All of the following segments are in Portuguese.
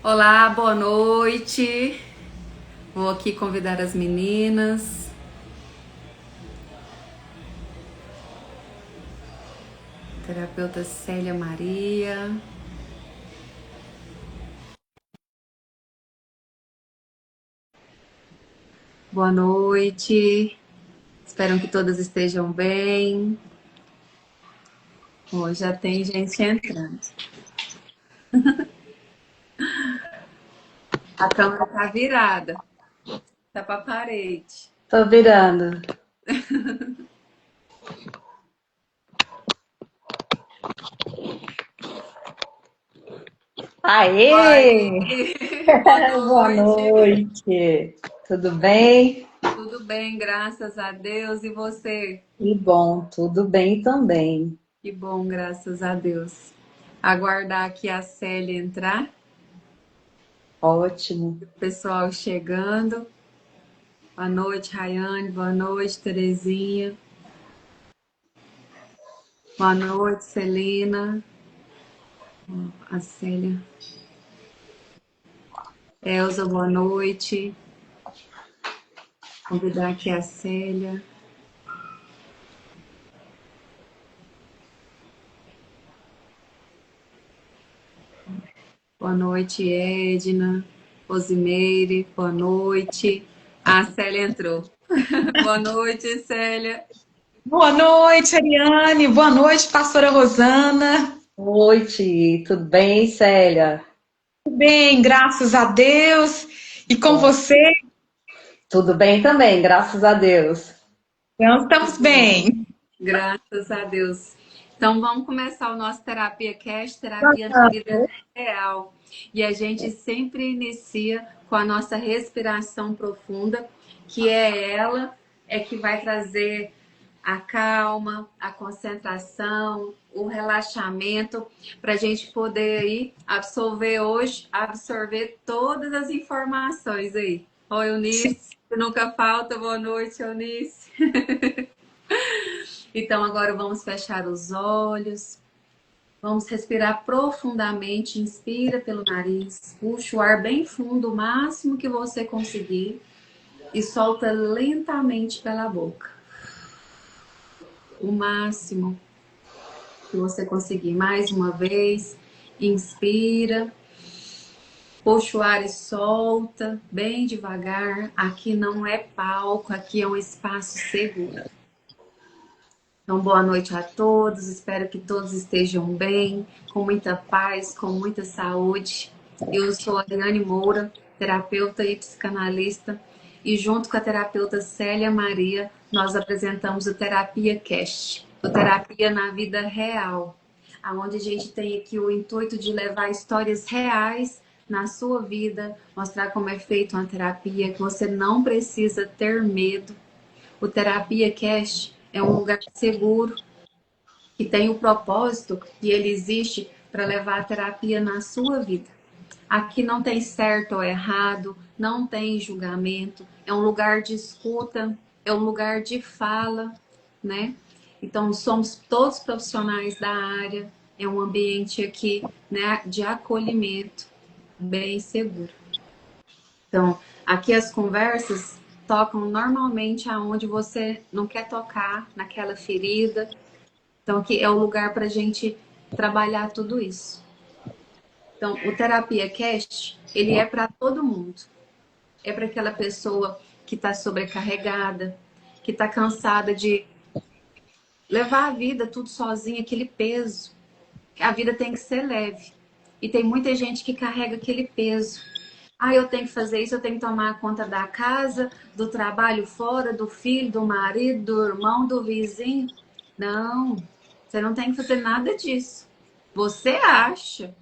Olá, boa noite. Vou aqui convidar as meninas. Terapeuta Célia Maria. Boa noite. Espero que todas estejam bem. Hoje já tem gente entrando. A câmera tá virada. Tá pra parede. Tô virando. Aê! Oi! Boa Boa noite. noite. Tudo bem? Tudo bem, graças a Deus. E você? Que bom, tudo bem também. Que bom, graças a Deus. Aguardar aqui a Célia entrar. Ótimo. O pessoal chegando. Boa noite, Rayane. Boa noite, Terezinha. Boa noite, Celina. A Célia. Elza, boa noite. Convidar aqui a Célia. Boa noite, Edna. Rosimeire, boa noite. A Célia entrou. Boa noite, Célia. Boa noite, Ariane. Boa noite, pastora Rosana. Noite, tudo bem, Célia? Tudo bem, graças a Deus. E com Bom, você? tudo bem também, graças a Deus. Então, Que estamos bom. bem. Graças a Deus. Então vamos começar o nosso Terapia Cast, terapia na vida real. E a gente sempre inicia com a nossa respiração profunda, que é ela que vai trazer a calma, a concentração, o relaxamento, para a gente poder aí absorver todas as informações aí. Oi, Eunice, que nunca falta. Boa noite, Eunice. Então, agora vamos fechar os olhos, vamos respirar profundamente. Inspira pelo nariz, puxa o ar bem fundo, o máximo que você conseguir, e solta lentamente pela boca, o máximo que você conseguir. Mais uma vez, inspira, puxa o ar e solta, bem devagar. Aqui não é palco, aqui é um espaço seguro. Então, boa noite a todos. Espero que todos estejam bem, com muita paz, com muita saúde. Eu sou a Ariane Moura, terapeuta e psicanalista, e junto com a terapeuta Célia Maria, nós apresentamos o Terapia Cast, o Terapia na Vida Real, onde a gente tem aqui o intuito de levar histórias reais na sua vida, mostrar como é feita uma terapia, que você não precisa ter medo. O Terapia Cast é um lugar seguro, que tem o propósito e ele existe para levar a terapia na sua vida. Aqui não tem certo ou errado, não tem julgamento, é um lugar de escuta, é um lugar de fala, né? Então, somos todos profissionais da área, é um ambiente aqui, né, de acolhimento, bem seguro. Então, aqui as conversas tocam normalmente aonde você não quer tocar, naquela ferida. Então, aqui é o lugar para a gente trabalhar tudo isso. Então, o Terapia Cast, ele é para todo mundo. É para aquela pessoa que está sobrecarregada, que está cansada de levar a vida tudo sozinha, aquele peso. A vida tem que ser leve. E tem muita gente que carrega aquele peso. Ah, eu tenho que fazer isso, eu tenho que tomar conta da casa, do trabalho fora, do filho, do marido, do irmão, do vizinho. Não, você não tem que fazer nada disso. Você acha,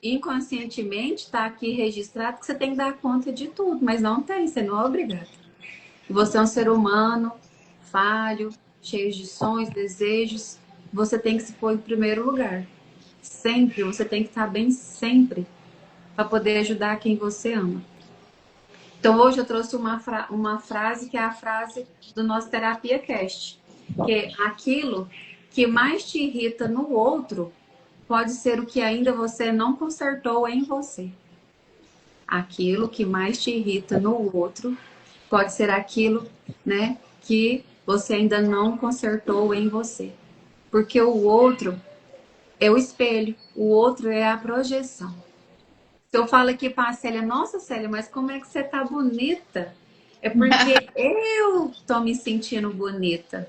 inconscientemente, está aqui registrado que você tem que dar conta de tudo, mas não tem, você não é obrigado. Você é um ser humano, falho, cheio de sonhos, desejos. Você tem que se pôr em primeiro lugar. Sempre, você tem que estar bem sempre para poder ajudar quem você ama. Então, hoje eu trouxe uma frase que é a frase do nosso Terapia Cast, que é aquilo que mais te irrita no outro pode ser o que ainda você não consertou em você. aquilo que mais te irrita no outro pode ser aquilo, né, que você ainda não consertou em você. Porque o outro é o espelho, o outro é a projeção. Se eu falo aqui para a Célia, nossa Célia, mas como é que você tá bonita? É porque eu tô me sentindo bonita.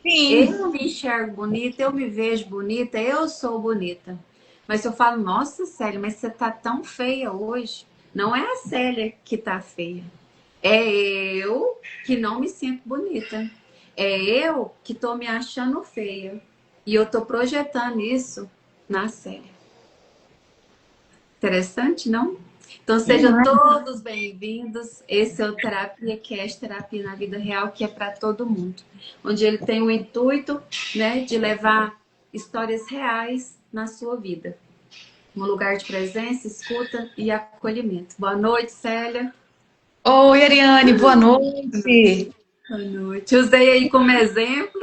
Sim. Eu me enxergo bonita, eu me vejo bonita, eu sou bonita. Mas se eu falo, nossa Célia, mas você tá tão feia hoje. Não é a Célia que tá feia. É eu que não me sinto bonita. É eu que tô me achando feia. E eu tô projetando isso na Célia. Interessante, não? Então sejam Demais. todos bem-vindos. Esse é o Terapia Cast, Terapia na Vida Real, que é para todo mundo. Onde ele tem o intuito, né, de levar histórias reais na sua vida. Um lugar de presença, escuta e acolhimento. Boa noite, Célia. Oi, Ariane, boa noite. Boa noite. Usei aí como exemplo.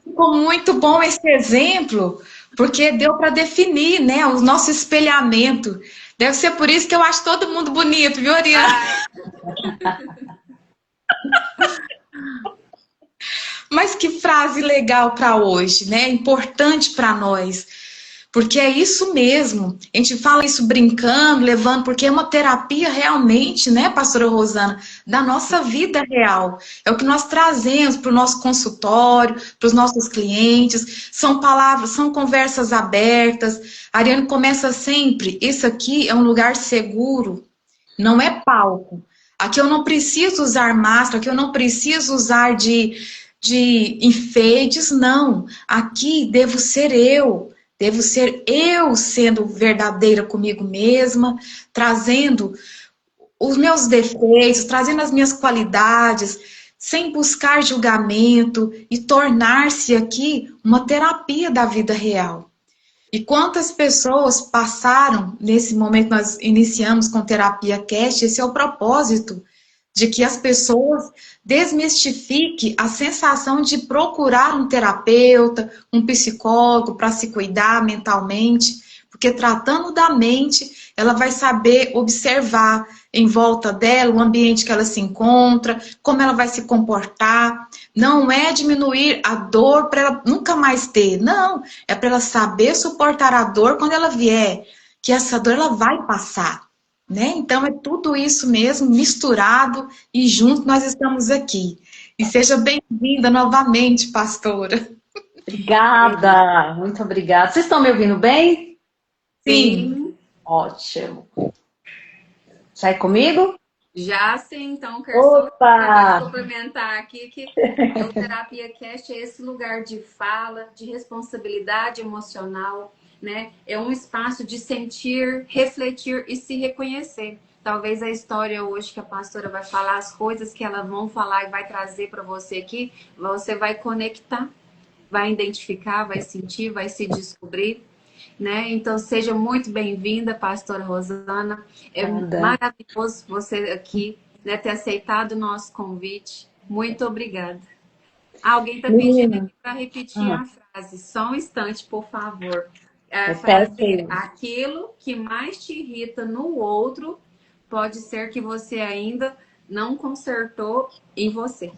Ficou muito bom esse exemplo, porque deu para definir, né, o nosso espelhamento. Deve ser por isso que eu acho todo mundo bonito, viu, Ariane? Ai, Mas que frase legal para hoje, né? Importante para nós. Porque é isso mesmo. A gente fala isso brincando, levando, porque é uma terapia realmente, né, pastora Rosana, da nossa vida real. É o que nós trazemos para o nosso consultório, para os nossos clientes. São palavras, são conversas abertas. A Ariane começa sempre. Isso aqui é um lugar seguro, não é palco. Aqui eu não preciso usar máscara, aqui eu não preciso usar de enfeites, não. Aqui devo ser eu. Devo ser eu sendo verdadeira comigo mesma, trazendo os meus defeitos, trazendo as minhas qualidades, sem buscar julgamento e tornar-se aqui uma terapia da vida real. E quantas pessoas passaram nesse momento que nós iniciamos com Terapia Cast, esse é o propósito de que as pessoas desmistifiquem a sensação de procurar um terapeuta, um psicólogo para se cuidar mentalmente, porque tratando da mente, ela vai saber observar em volta dela o ambiente que ela se encontra, como ela vai se comportar. Não é diminuir a dor para ela nunca mais ter, não, é para ela saber suportar a dor quando ela vier, que essa dor ela vai passar. Né? Então é tudo isso mesmo, misturado e junto nós estamos aqui. E seja bem-vinda novamente, pastora. Obrigada, muito obrigada. Vocês estão me ouvindo bem? Sim, sim. Ótimo. Sai comigo? Já sim, então, quero só Opa! complementar aqui que o Terapia Cast é esse lugar de fala, de responsabilidade emocional, né? É um espaço de sentir, refletir e se reconhecer. Talvez a história hoje que a pastora vai falar, as coisas que ela vão falar e vai trazer para você aqui, você vai conectar, vai identificar, vai sentir, vai se descobrir. Né? Então, seja muito bem-vinda, pastora Rosana. É Obrigada. maravilhoso você aqui, né, ter aceitado o nosso convite. Muito obrigada. Alguém está pedindo Menina, aqui para repetir a frase. Só um instante, por favor. A frase repete é: aí. aquilo que mais te irrita no outro pode ser que você ainda não consertou em você.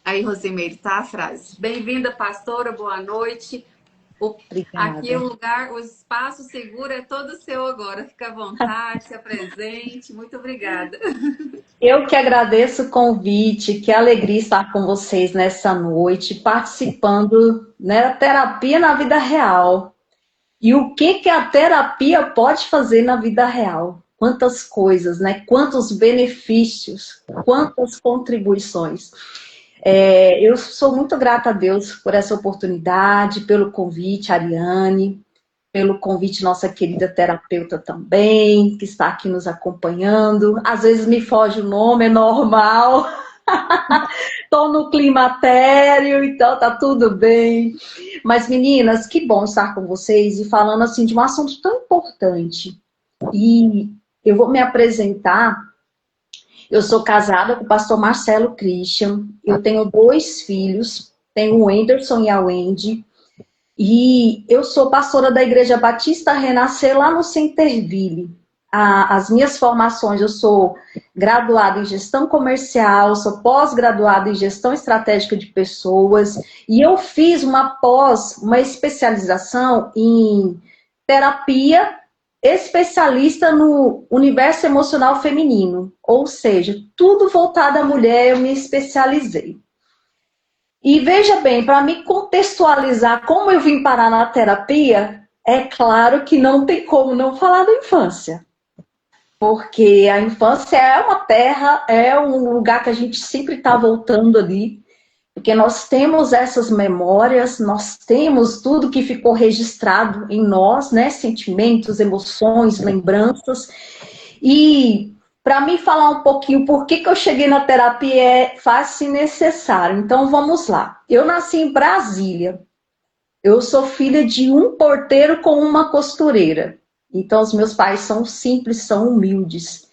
Aí, Rosimeire, tá a frase. Bem-vinda, pastora, boa noite. Aqui Obrigada. o lugar, o espaço seguro é todo seu agora. Fica à vontade, se apresente. Muito obrigada. Eu que agradeço o convite, que alegria estar com vocês nessa noite, participando, né, da terapia na vida real. E o que que a terapia pode fazer na vida real? Quantas coisas, né? Quantos benefícios, quantas contribuições. Eu sou muito grata a Deus por essa oportunidade, pelo convite, Ariane, pelo convite nossa querida terapeuta também, que está aqui nos acompanhando. Às vezes me foge o nome, é normal. Estou no climatério, então tá tudo bem. Mas, meninas, que bom estar com vocês e falando assim de um assunto tão importante. E eu vou me apresentar. Eu sou casada com o pastor Marcelo Christian. Eu tenho 2 filhos, tenho o Wenderson e a Wendy. E eu sou pastora da Igreja Batista Renascer lá no Centerville. as minhas formações, eu sou graduada em gestão comercial, sou pós-graduada em gestão estratégica de pessoas, e eu fiz uma especialização em terapia especialista no universo emocional feminino, ou seja, tudo voltado à mulher, eu me especializei. E veja bem, para me contextualizar como eu vim parar na terapia, é claro que não tem como não falar da infância. Porque a infância é uma terra, é um lugar que a gente sempre está voltando ali. Porque nós temos essas memórias, nós temos tudo que ficou registrado em nós, né? Sentimentos, emoções, lembranças. E para mim falar um pouquinho por que eu cheguei na terapia é fácil e necessário. Então vamos lá. Eu nasci em Brasília. Eu sou filha de um porteiro com uma costureira. Então os meus pais são simples, são humildes.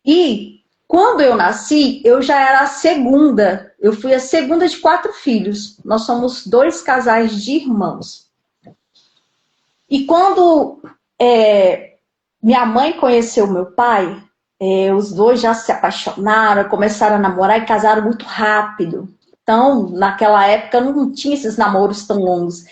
E quando eu nasci, eu já era a segunda. Eu fui a segunda de 4 filhos. Nós somos 2 casais de irmãos. E quando minha mãe conheceu meu pai, os dois já se apaixonaram, começaram a namorar e casaram muito rápido. Então, naquela época, não tinha esses namoros tão longos.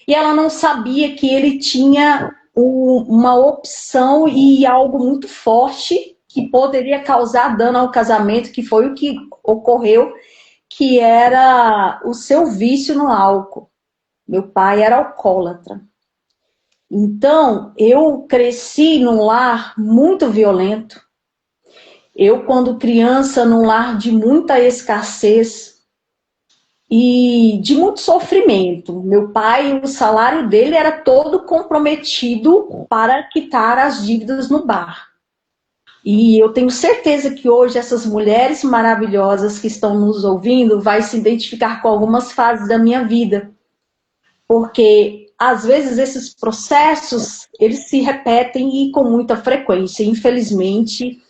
E ela não sabia que ele tinha uma opção e algo muito forte que poderia causar dano ao casamento, que foi o que ocorreu, que era o seu vício no álcool. Meu pai era alcoólatra. Então, eu cresci num lar muito violento. Eu, quando criança, num lar de muita escassez e de muito sofrimento. Meu pai, o salário dele era todo comprometido para quitar as dívidas no bar. E eu tenho certeza que hoje essas mulheres maravilhosas que estão nos ouvindo vai se identificar com algumas fases da minha vida. Porque, às vezes, esses processos, eles se repetem e com muita frequência. Infelizmente,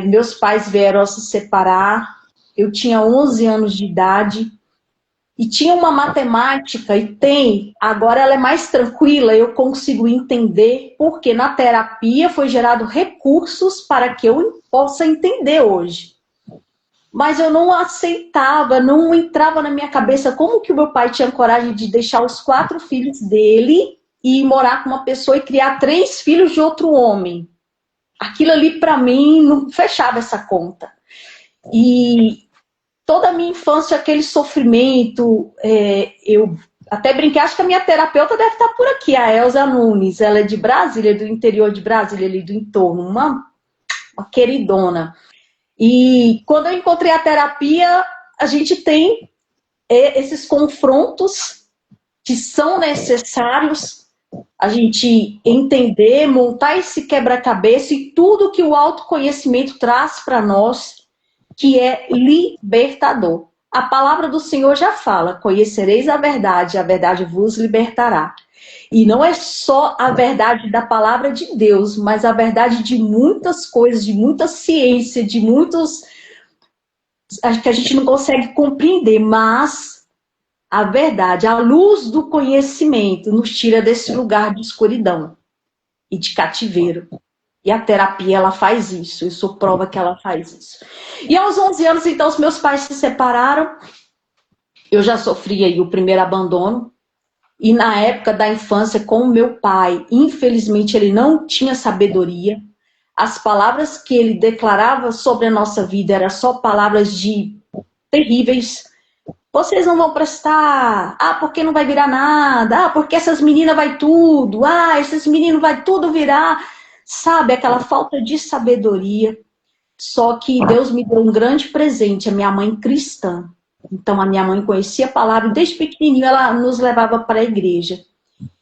meus pais vieram a se separar. Eu tinha 11 anos de idade. E tinha uma matemática, e tem, agora ela é mais tranquila, eu consigo entender, porque na terapia foi gerado recursos para que eu possa entender hoje. Mas eu não aceitava, não entrava na minha cabeça como que o meu pai tinha coragem de deixar os 4 filhos dele e ir morar com uma pessoa e criar 3 filhos de outro homem. Aquilo ali para mim não fechava essa conta. E toda a minha infância, aquele sofrimento, eu até brinquei, acho que a minha terapeuta deve estar por aqui, a Elza Nunes, ela é de Brasília, do interior de Brasília, ali do entorno, uma queridona. E quando eu encontrei a terapia, a gente tem esses confrontos que são necessários, a gente entender, montar esse quebra-cabeça e tudo que o autoconhecimento traz para nós, que é libertador. A palavra do Senhor já fala, conhecereis a verdade vos libertará. E não é só a verdade da palavra de Deus, mas a verdade de muitas coisas, de muita ciência, de muitos... Acho que a gente não consegue compreender, mas a verdade, a luz do conhecimento nos tira desse lugar de escuridão e de cativeiro. E a terapia, ela faz isso. Eu sou prova que ela faz isso. E aos 11 anos, então, os meus pais se separaram. Eu já sofri aí o primeiro abandono. E na época da infância, com o meu pai, infelizmente, ele não tinha sabedoria. As palavras que ele declarava sobre a nossa vida eram só palavras terríveis. Vocês não vão prestar. Ah, porque não vai virar nada. Ah, porque essas meninas vai tudo. Ah, esses meninos vai tudo virar. Sabe, aquela falta de sabedoria. Só que Deus me deu um grande presente, a minha mãe cristã. Então, a minha mãe conhecia a palavra, e desde pequenininho ela nos levava para a igreja.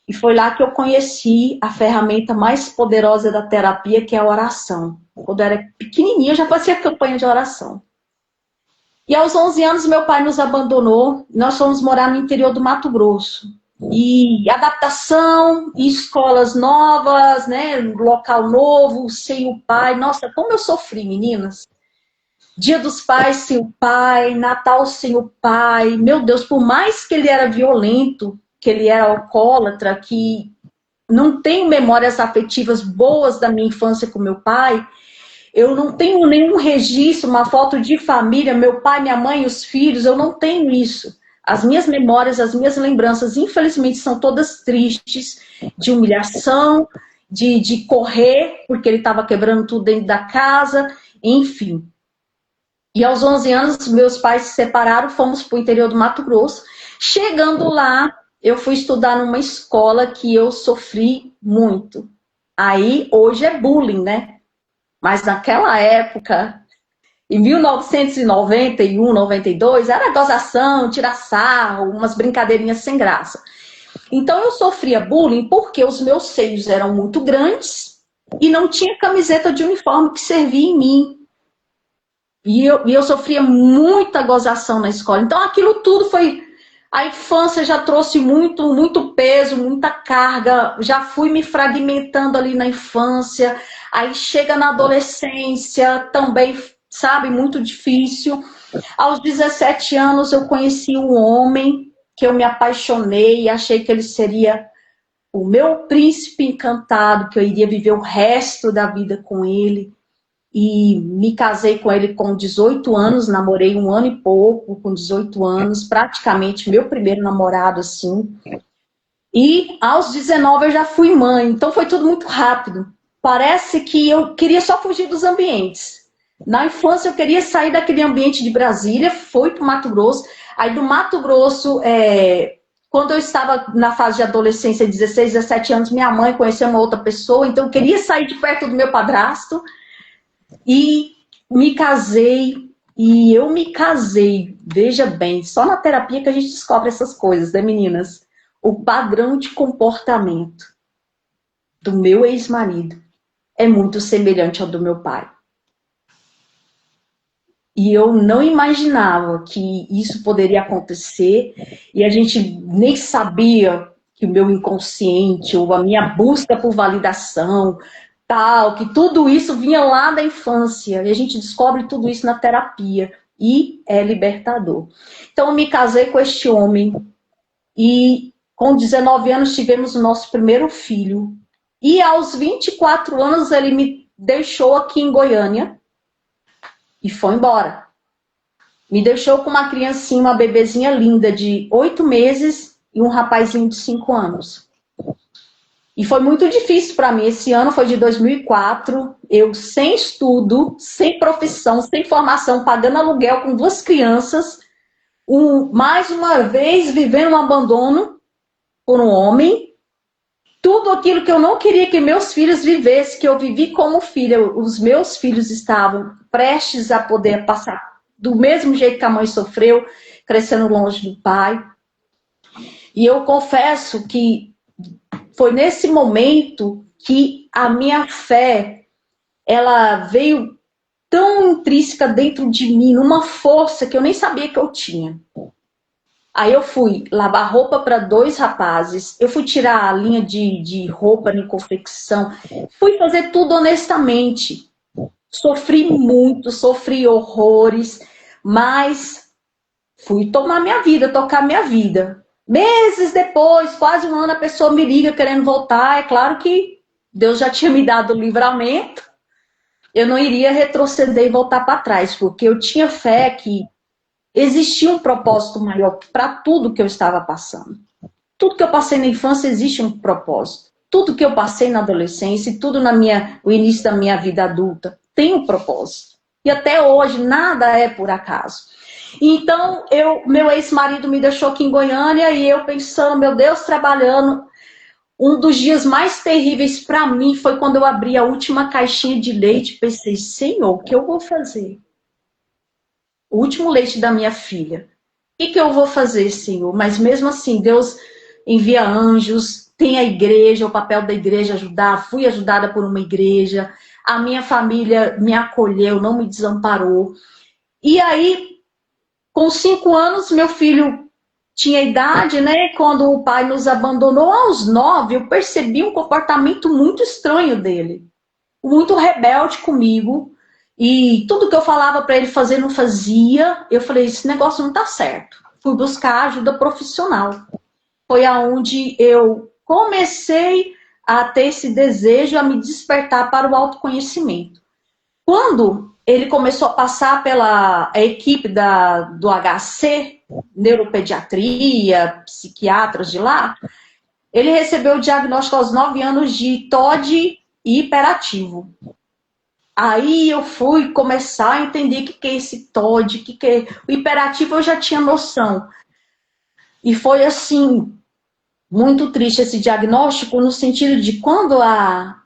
E foi lá que eu conheci a ferramenta mais poderosa da terapia, que é a oração. Quando eu era pequenininha, eu já fazia campanha de oração. E aos 11 anos, meu pai nos abandonou. Nós fomos morar no interior do Mato Grosso. E adaptação, escolas novas, né, local novo, sem o pai. Nossa, como eu sofri, meninas. Dia dos Pais sem o pai, Natal sem o pai. Meu Deus, por mais que ele era violento, que ele era alcoólatra, que não tenho memórias afetivas boas da minha infância com meu pai. Eu não tenho nenhum registro, uma foto de família, meu pai, minha mãe, os filhos, eu não tenho isso. As minhas memórias, as minhas lembranças, infelizmente, são todas tristes, de humilhação, de correr, porque ele estava quebrando tudo dentro da casa, enfim. E aos 11 anos, meus pais se separaram, fomos para o interior do Mato Grosso. Chegando lá, eu fui estudar numa escola que eu sofri muito. Aí, hoje é bullying, né? Mas naquela época, em 1991, 92, era gozação, tirar sarro, umas brincadeirinhas sem graça. Então eu sofria bullying porque os meus seios eram muito grandes e não tinha camiseta de uniforme que servia em mim. E eu sofria muita gozação na escola. Então aquilo tudo foi... A infância já trouxe muito peso, muita carga. Já fui me fragmentando ali na infância. Aí chega na adolescência, também, sabe, muito difícil. Aos 17 anos eu conheci um homem que eu me apaixonei e achei que ele seria o meu príncipe encantado, que eu iria viver o resto da vida com ele. E me casei com ele com 18 anos, namorei um ano e pouco, com 18 anos, praticamente meu primeiro namorado, assim. E aos 19 eu já fui mãe, então foi tudo muito rápido. Parece que eu queria só fugir dos ambientes. Na infância eu queria sair daquele ambiente de Brasília, fui para o Mato Grosso. Aí do Mato Grosso, quando eu estava na fase de adolescência, 16, 17 anos, minha mãe conheceu uma outra pessoa, então eu queria sair de perto do meu padrasto. E me casei, e eu me casei, veja bem, só na terapia que a gente descobre essas coisas, né, meninas? O padrão de comportamento do meu ex-marido é muito semelhante ao do meu pai. E eu não imaginava que isso poderia acontecer, e a gente nem sabia que o meu inconsciente, ou a minha busca por validação, tal, que tudo isso vinha lá da infância, e a gente descobre tudo isso na terapia, e é libertador. Então eu me casei com este homem, e com 19 anos tivemos o nosso primeiro filho, e aos 24 anos ele me deixou aqui em Goiânia, e foi embora. Me deixou com uma criancinha, uma bebezinha linda de 8 meses, e um rapazinho de 5 anos. E foi muito difícil para mim. Esse ano foi de 2004, eu sem estudo, sem profissão, sem formação, pagando aluguel com 2 crianças, mais uma vez vivendo um abandono por um homem. Tudo aquilo que eu não queria que meus filhos vivessem, que eu vivi como filha. Os meus filhos estavam prestes a poder passar do mesmo jeito que a mãe sofreu, crescendo longe do pai. E eu confesso que foi nesse momento que a minha fé, ela veio tão intrínseca dentro de mim, numa força que eu nem sabia que eu tinha. Aí eu fui lavar roupa para 2 rapazes, eu fui tirar a linha de roupa em confecção, fui fazer tudo honestamente. Sofri muito, sofri horrores, mas fui tomar minha vida, tocar minha vida. Meses depois, quase um ano, a pessoa me liga querendo voltar. É claro que Deus já tinha me dado o livramento. Eu não iria retroceder e voltar para trás, porque eu tinha fé que existia um propósito maior para tudo que eu estava passando. Tudo que eu passei na infância existe um propósito. Tudo que eu passei na adolescência e tudo o início da minha vida adulta tem um propósito. E até hoje nada é por acaso. Então, meu ex-marido me deixou aqui em Goiânia e eu pensando, meu Deus, trabalhando. Um dos dias mais terríveis para mim foi quando eu abri a última caixinha de leite e pensei, Senhor, o que eu vou fazer? O último leite da minha filha. O que eu vou fazer, Senhor? Mas mesmo assim, Deus envia anjos, tem a igreja, o papel da igreja ajudar. Fui ajudada por uma igreja. A minha família me acolheu, não me desamparou. E aí, com 5 anos, meu filho tinha idade, né? Quando o pai nos abandonou, aos 9, eu percebi um comportamento muito estranho dele. Muito rebelde comigo. E tudo que eu falava para ele fazer, não fazia. Eu falei, esse negócio não tá certo. Fui buscar ajuda profissional. Foi aonde eu comecei a ter esse desejo, a me despertar para o autoconhecimento. Quando ele começou a passar pela equipe do HC, neuropediatria, psiquiatras de lá, ele recebeu o diagnóstico aos 9 anos de TOD hiperativo. Aí eu fui começar a entender o que é esse TOD, o que é... O hiperativo eu já tinha noção. E foi assim, muito triste esse diagnóstico, no sentido de quando a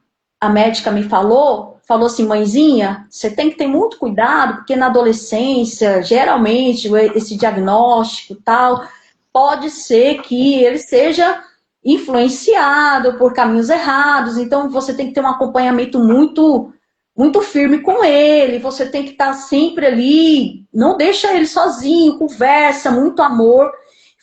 médica me falou assim, mãezinha, você tem que ter muito cuidado, porque na adolescência, geralmente, esse diagnóstico tal, pode ser que ele seja influenciado por caminhos errados, então você tem que ter um acompanhamento muito firme com ele, você tem que estar sempre ali, não deixa ele sozinho, conversa, muito amor.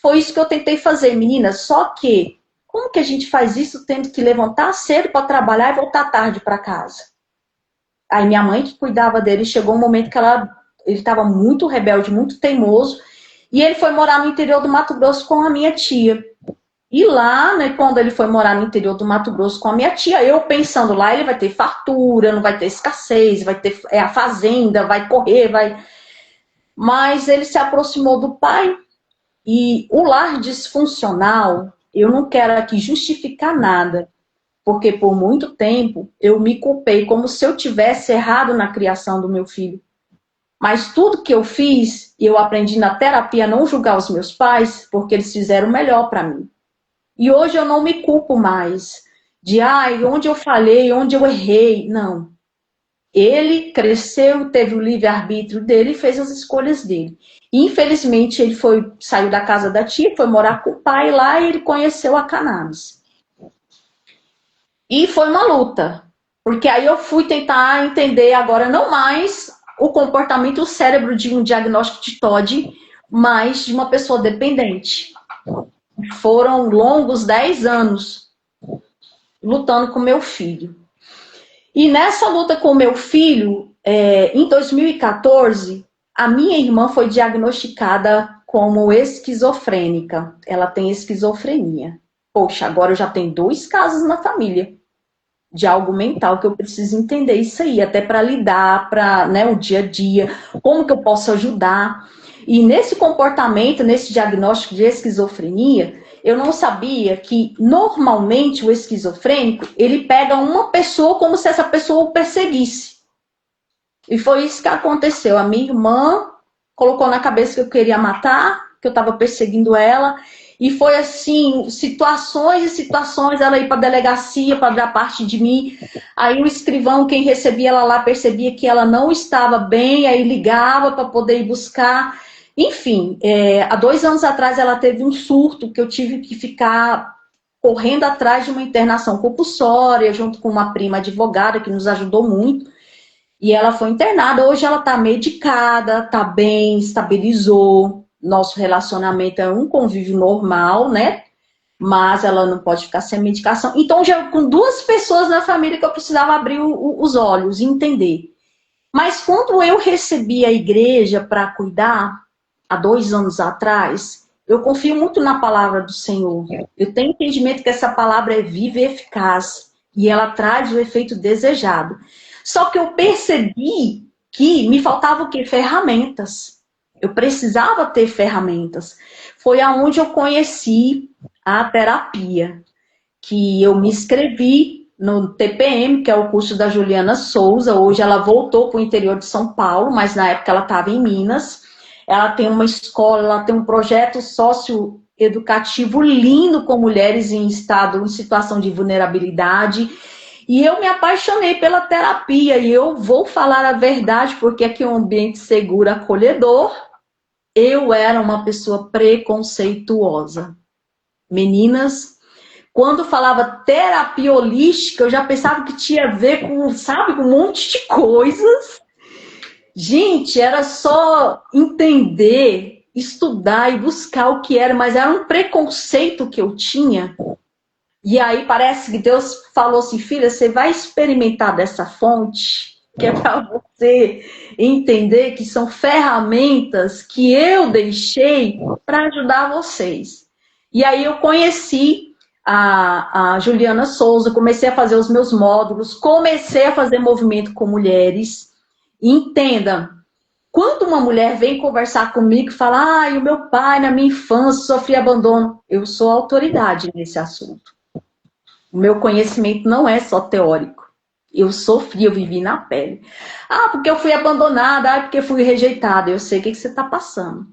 Foi isso que eu tentei fazer, meninas, só que, como que a gente faz isso tendo que levantar cedo para trabalhar e voltar tarde para casa? Aí minha mãe que cuidava dele, chegou um momento que ele estava muito rebelde, muito teimoso, e ele foi morar no interior do Mato Grosso com a minha tia. E lá, né, quando ele foi morar no interior do Mato Grosso com a minha tia, eu pensando lá, ele vai ter fartura, não vai ter escassez, vai ter a fazenda, vai correr, vai... Mas ele se aproximou do pai, e o lar disfuncional, eu não quero aqui justificar nada, porque por muito tempo eu me culpei como se eu tivesse errado na criação do meu filho. Mas tudo que eu fiz, eu aprendi na terapia a não julgar os meus pais, porque eles fizeram o melhor para mim. E hoje eu não me culpo mais de, onde eu falhei, onde eu errei. Não. Ele cresceu, teve o livre-arbítrio dele e fez as escolhas dele. E, infelizmente, ele saiu da casa da tia, foi morar com o pai lá e ele conheceu a cannabis. E foi uma luta, porque aí eu fui tentar entender agora não mais o comportamento, o cérebro de um diagnóstico de TOD, mas de uma pessoa dependente. Foram longos 10 anos lutando com meu filho. E nessa luta com meu filho, em 2014, a minha irmã foi diagnosticada como esquizofrênica. Ela tem esquizofrenia. Poxa, agora eu já tenho 2 casos na família de algo mental que eu preciso entender isso aí, até para lidar, para, né, o dia a dia, como que eu posso ajudar. E nesse comportamento, nesse diagnóstico de esquizofrenia, eu não sabia que normalmente o esquizofrênico, ele pega uma pessoa como se essa pessoa o perseguisse. E foi isso que aconteceu. A minha irmã colocou na cabeça que eu queria matar, que eu estava perseguindo ela. E foi assim, situações e situações, ela ia para a delegacia para dar parte de mim. Aí o escrivão, quem recebia ela lá, percebia que ela não estava bem, aí ligava para poder ir buscar. Enfim, há 2 anos atrás ela teve um surto que eu tive que ficar correndo atrás de uma internação compulsória, junto com uma prima advogada que nos ajudou muito. E ela foi internada, hoje ela está medicada, está bem, estabilizou. Nosso relacionamento é um convívio normal, né? Mas ela não pode ficar sem medicação. Então, já com 2 pessoas na família que eu precisava abrir os olhos e entender. Mas quando eu recebi a igreja para cuidar, há 2 anos atrás, eu confio muito na palavra do Senhor. Eu tenho entendimento que essa palavra é viva e eficaz. E ela traz o efeito desejado. Só que eu percebi que me faltava o quê? Ferramentas. Eu precisava ter ferramentas. Foi aonde eu conheci a terapia, que eu me inscrevi no TPM, que é o curso da Juliana Souza. Hoje ela voltou para o interior de São Paulo, mas na época ela estava em Minas. Ela tem uma escola, ela tem um projeto socioeducativo lindo com mulheres em situação de vulnerabilidade. E eu me apaixonei pela terapia. E eu vou falar a verdade, porque aqui é um ambiente seguro, acolhedor. Eu era uma pessoa preconceituosa. Meninas, quando falava terapia holística, eu já pensava que tinha a ver com, sabe, com um monte de coisas. Gente, era só entender, estudar e buscar o que era, mas era um preconceito que eu tinha. E aí parece que Deus falou assim, filha, você vai experimentar dessa fonte, que é para você entender que são ferramentas que eu deixei para ajudar vocês. E aí eu conheci a Juliana Souza, comecei a fazer os meus módulos, comecei a fazer movimento com mulheres. E entenda, quando uma mulher vem conversar comigo e fala, o meu pai na minha infância sofria abandono, eu sou autoridade nesse assunto. O meu conhecimento não é só teórico. Eu sofri, eu vivi na pele. Porque eu fui abandonada, porque fui rejeitada. Eu sei o que você está passando.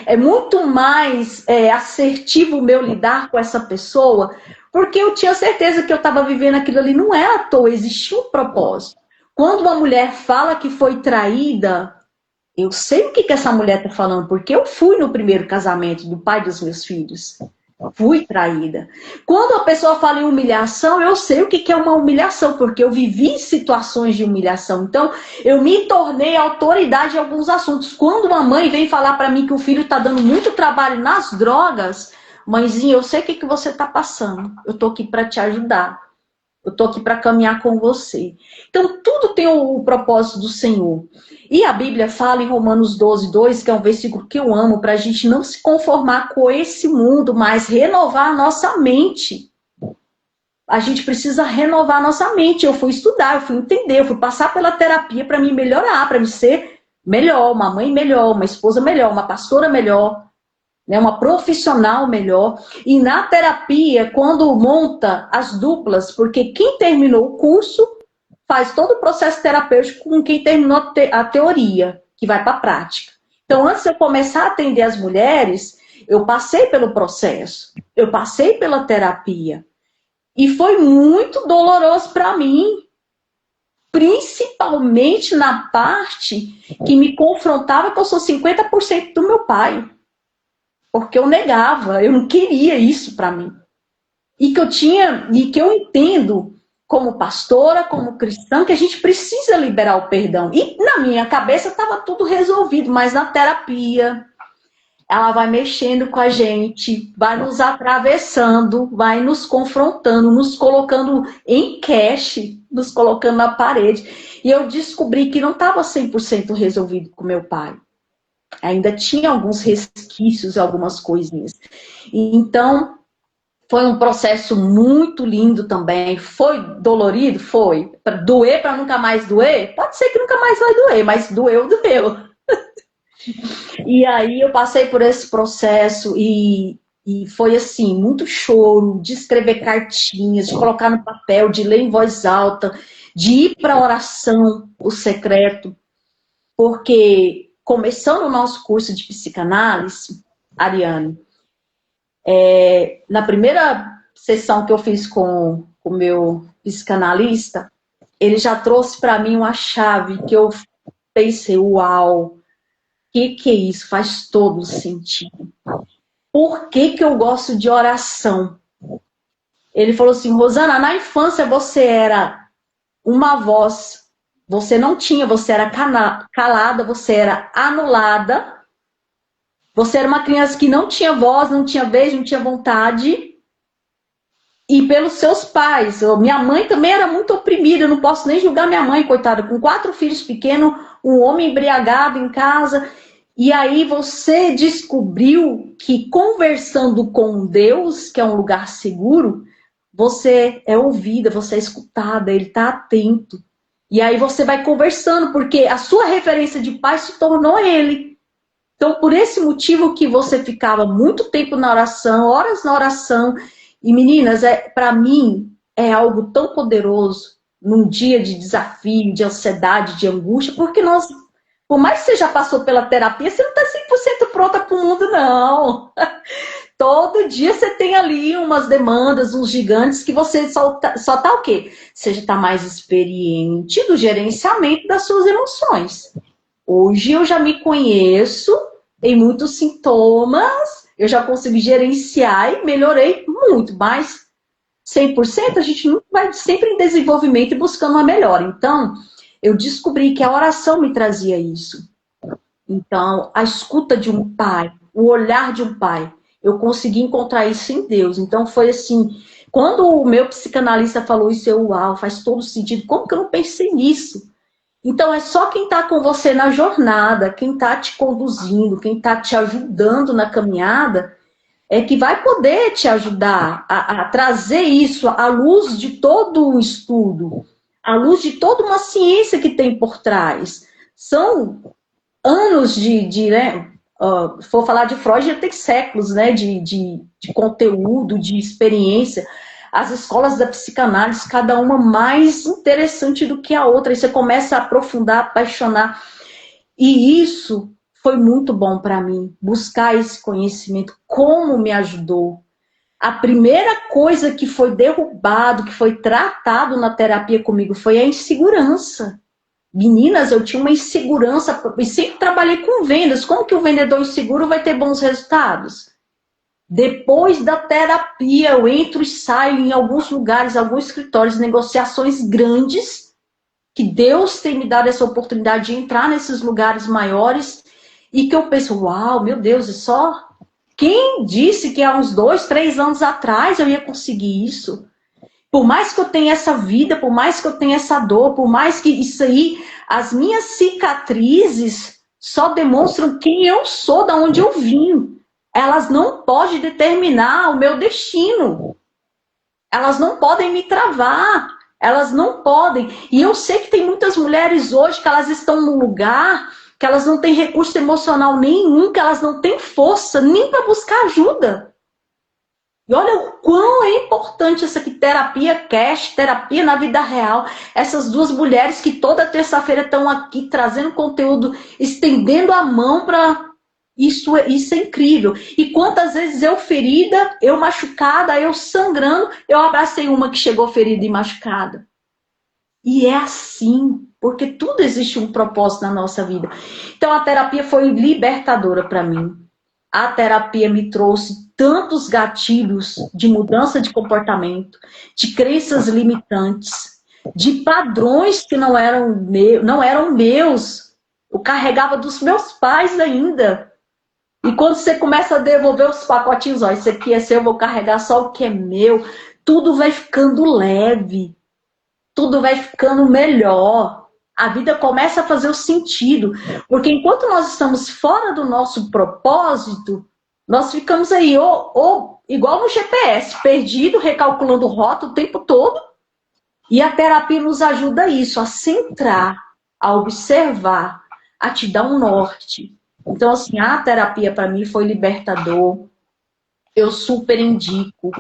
É muito mais assertivo o meu lidar com essa pessoa, porque eu tinha certeza que eu estava vivendo aquilo ali. Não é à toa, existia um propósito. Quando uma mulher fala que foi traída, eu sei o que essa mulher está falando, porque eu fui no primeiro casamento do pai dos meus filhos. Fui traída. Quando a pessoa fala em humilhação, eu sei o que é uma humilhação, porque eu vivi situações de humilhação. Então, eu me tornei autoridade em alguns assuntos. Quando uma mãe vem falar para mim que o filho está dando muito trabalho nas drogas, mãezinha, eu sei o que você está passando. Eu estou aqui para te ajudar. Eu estou aqui para caminhar com você. Então, tudo tem o propósito do Senhor. E a Bíblia fala em Romanos 12, 2, que é um versículo que eu amo, para a gente não se conformar com esse mundo, mas renovar a nossa mente. A gente precisa renovar a nossa mente. Eu fui estudar, eu fui entender, eu fui passar pela terapia para me melhorar, para me ser melhor, uma mãe melhor, uma esposa melhor, uma pastora melhor, uma profissional melhor. E na terapia, quando monta as duplas, porque quem terminou o curso faz todo o processo terapêutico com quem terminou a teoria, que vai para a prática. Então, antes de eu começar a atender as mulheres, eu passei pelo processo, eu passei pela terapia. E foi muito doloroso para mim, principalmente na parte que me confrontava que eu sou 50% do meu pai. Porque eu negava, eu não queria isso para mim. E que eu entendo como pastora, como cristã, que a gente precisa liberar o perdão. E na minha cabeça estava tudo resolvido, mas na terapia ela vai mexendo com a gente, vai nos atravessando, vai nos confrontando, nos colocando em cache, nos colocando na parede. E eu descobri que não estava 100% resolvido com meu pai. Ainda tinha alguns resquícios, algumas coisinhas. Então, foi um processo muito lindo também. Foi dolorido? Foi. Doer para nunca mais doer? Pode ser que nunca mais vai doer, mas doeu. E aí eu passei por esse processo e foi assim, muito choro, de escrever cartinhas, de colocar no papel, de ler em voz alta, de ir para a oração, o secreto, porque começando o nosso curso de psicanálise, Ariane, na primeira sessão que eu fiz com o meu psicanalista, ele já trouxe para mim uma chave que eu pensei, uau, que é isso? Faz todo sentido. Por que eu gosto de oração? Ele falou assim, Rosana, na infância você era uma voz, você não tinha, você era calada, você era anulada, você era uma criança que não tinha voz, não tinha vez, não tinha vontade, e pelos seus pais. Minha mãe também era muito oprimida, eu não posso nem julgar minha mãe, coitada, com 4 filhos pequenos, um homem embriagado em casa. E aí você descobriu que conversando com Deus, que é um lugar seguro, você é ouvida, você é escutada, Ele está atento. E aí você vai conversando, porque a sua referência de pai se tornou Ele. Então, por esse motivo que você ficava muito tempo na oração, horas na oração. E meninas, para mim, é algo tão poderoso num dia de desafio, de ansiedade, de angústia, porque nós... Por mais que você já passou pela terapia, você não está 100% pronta para o mundo, não. Todo dia você tem ali umas demandas, uns gigantes, que você só tá o quê? Você já está mais experiente do gerenciamento das suas emoções. Hoje eu já me conheço, tem muitos sintomas, eu já consegui gerenciar e melhorei muito, mas 100% a gente não vai sempre em desenvolvimento e buscando uma melhora. Então... eu descobri que a oração me trazia isso. Então, a escuta de um pai, o olhar de um pai, eu consegui encontrar isso em Deus. Então, foi assim, quando o meu psicanalista falou isso, uau, faz todo sentido. Como que eu não pensei nisso? Então, é só quem está com você na jornada, quem está te conduzindo, quem está te ajudando na caminhada, que vai poder te ajudar a trazer isso à luz de todo um estudo, à luz de toda uma ciência que tem por trás. São anos né, for falar de Freud, já tem séculos, né, de conteúdo, de experiência. As escolas da psicanálise, cada uma mais interessante do que a outra, e você começa a aprofundar, apaixonar. E isso foi muito bom para mim, buscar esse conhecimento, como me ajudou. A primeira coisa que foi derrubado, que foi tratado na terapia comigo, foi a insegurança. Meninas, eu tinha uma insegurança, e sempre trabalhei com vendas. Como que o vendedor inseguro vai ter bons resultados? Depois da terapia, eu entro e saio em alguns lugares, alguns escritórios, negociações grandes, que Deus tem me dado essa oportunidade de entrar nesses lugares maiores, e que eu penso, uau, meu Deus, é só... Quem disse que há uns 2, 3 anos atrás eu ia conseguir isso? Por mais que eu tenha essa vida, por mais que eu tenha essa dor, por mais que isso aí, as minhas cicatrizes só demonstram quem eu sou, de onde eu vim. Elas não podem determinar o meu destino. Elas não podem me travar. Elas não podem. E eu sei que tem muitas mulheres hoje que elas estão num lugar que elas não têm recurso emocional nenhum, que elas não têm força nem para buscar ajuda. E olha o quão é importante essa aqui, terapia cash, terapia na vida real. Essas duas mulheres que toda terça-feira estão aqui trazendo conteúdo, estendendo a mão para... Isso é incrível. E quantas vezes eu ferida, eu machucada, eu sangrando, eu abracei uma que chegou ferida e machucada. E é assim, porque tudo existe um propósito na nossa vida. Então a terapia foi libertadora para mim. A terapia me trouxe tantos gatilhos de mudança de comportamento, de crenças limitantes, de padrões que não eram meus. Eu carregava dos meus pais ainda. E quando você começa a devolver os pacotinhos, ó, isso aqui é seu, eu vou carregar só o que é meu, tudo vai ficando leve. Tudo vai ficando melhor. A vida começa a fazer o sentido. Porque enquanto nós estamos fora do nosso propósito, nós ficamos aí, ou igual no GPS, perdido, recalculando rota o tempo todo. E a terapia nos ajuda a isso, a centrar, a observar, a te dar um norte. Então, assim, a terapia para mim foi libertador. Eu super indico.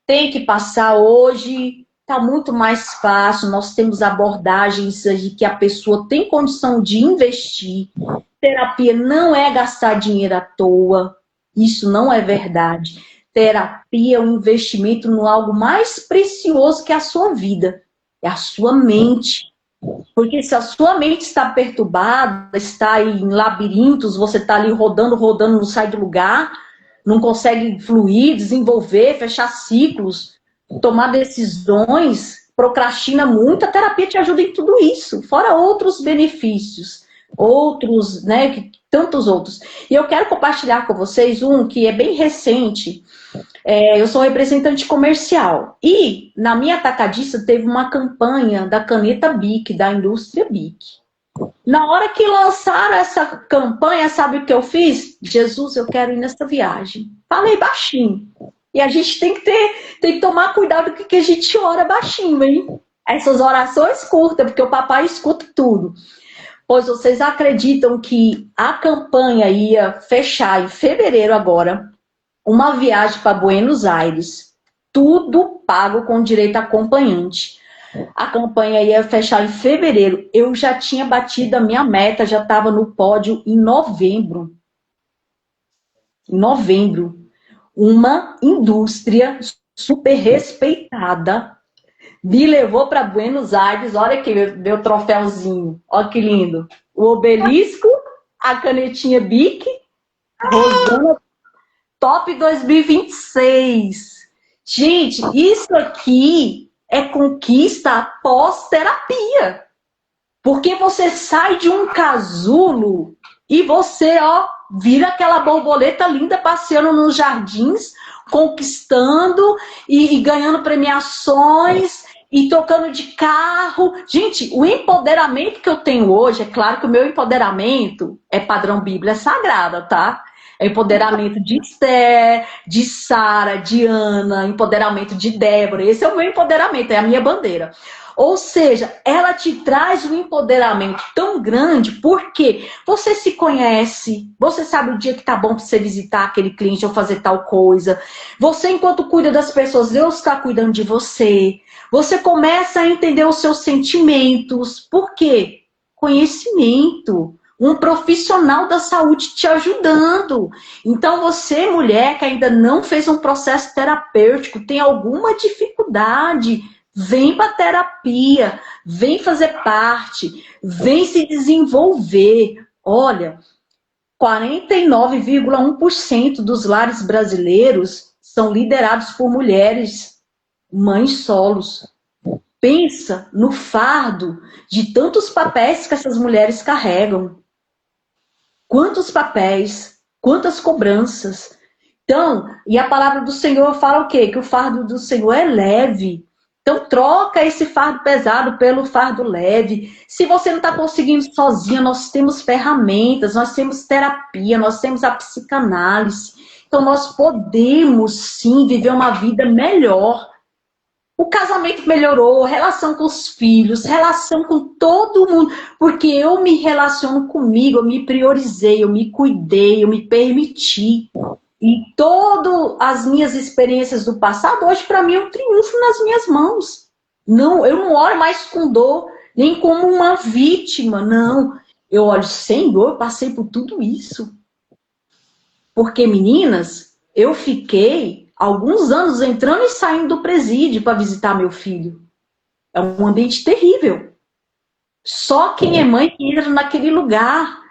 Tem que passar hoje... Está muito mais fácil, nós temos abordagens de que a pessoa tem condição de investir. Terapia não é gastar dinheiro à toa, isso não é verdade. Terapia é um investimento no algo mais precioso que a sua vida, é a sua mente. Porque se a sua mente está perturbada, está em labirintos, você está ali rodando, não sai do lugar, não consegue fluir, desenvolver, fechar ciclos, tomar decisões, procrastina muito, a terapia te ajuda em tudo isso, fora outros benefícios, outros, né, tantos outros. E eu quero compartilhar com vocês um que é bem recente. Eu sou representante comercial e na minha atacadista teve uma campanha da caneta Bic, da indústria Bic. Na hora que lançaram essa campanha, sabe o que eu fiz? Jesus, eu quero ir nessa viagem. Falei baixinho. E a gente tem que tomar cuidado com o que a gente ora baixinho, hein? Essas orações curtas, porque o papai escuta tudo. Pois vocês acreditam que a campanha ia fechar em fevereiro agora, uma viagem para Buenos Aires, tudo pago com direito a acompanhante. A campanha ia fechar em fevereiro. Eu já tinha batido a minha meta, já estava no pódio em novembro. Em novembro. Uma indústria super respeitada me levou para Buenos Aires. Olha aqui meu troféuzinho. Olha que lindo. O obelisco, a canetinha Bic, Rosana Top 2026. Gente, isso aqui é conquista após terapia. Porque você sai de um casulo e você, ó, vira aquela borboleta linda passeando nos jardins, conquistando e ganhando premiações e tocando de carro. Gente, o empoderamento que eu tenho hoje, é claro que o meu empoderamento é padrão Bíblia Sagrada, tá? É empoderamento de Esther, de Sara, de Ana, empoderamento de Débora. Esse é o meu empoderamento, é a minha bandeira. Ou seja, ela te traz um empoderamento tão grande porque você se conhece, você sabe o dia que tá bom para você visitar aquele cliente ou fazer tal coisa. Você, enquanto cuida das pessoas, Deus está cuidando de você. Você começa a entender os seus sentimentos. Por quê? Conhecimento. Um profissional da saúde te ajudando. Então você, mulher, que ainda não fez um processo terapêutico, tem alguma dificuldade, vem para terapia, vem fazer parte, vem se desenvolver. Olha, 49,1% dos lares brasileiros são liderados por mulheres, mães solos. Pensa no fardo de tantos papéis que essas mulheres carregam. Quantos papéis, quantas cobranças. Então, e a palavra do Senhor fala o quê? Que o fardo do Senhor é leve. Então, troca esse fardo pesado pelo fardo leve. Se você não está conseguindo sozinha, nós temos ferramentas, nós temos terapia, nós temos a psicanálise. Então, nós podemos, sim, viver uma vida melhor. O casamento melhorou, relação com os filhos, relação com todo mundo, porque eu me relaciono comigo, eu me priorizei, eu me cuidei, eu me permiti. E todas as minhas experiências do passado, hoje para mim é um triunfo nas minhas mãos. Não, eu não olho mais com dor, nem como uma vítima, não. Eu olho, Senhor, eu passei por tudo isso. Porque, meninas, eu fiquei alguns anos entrando e saindo do presídio para visitar meu filho. É um ambiente terrível. Só quem é mãe que entra naquele lugar.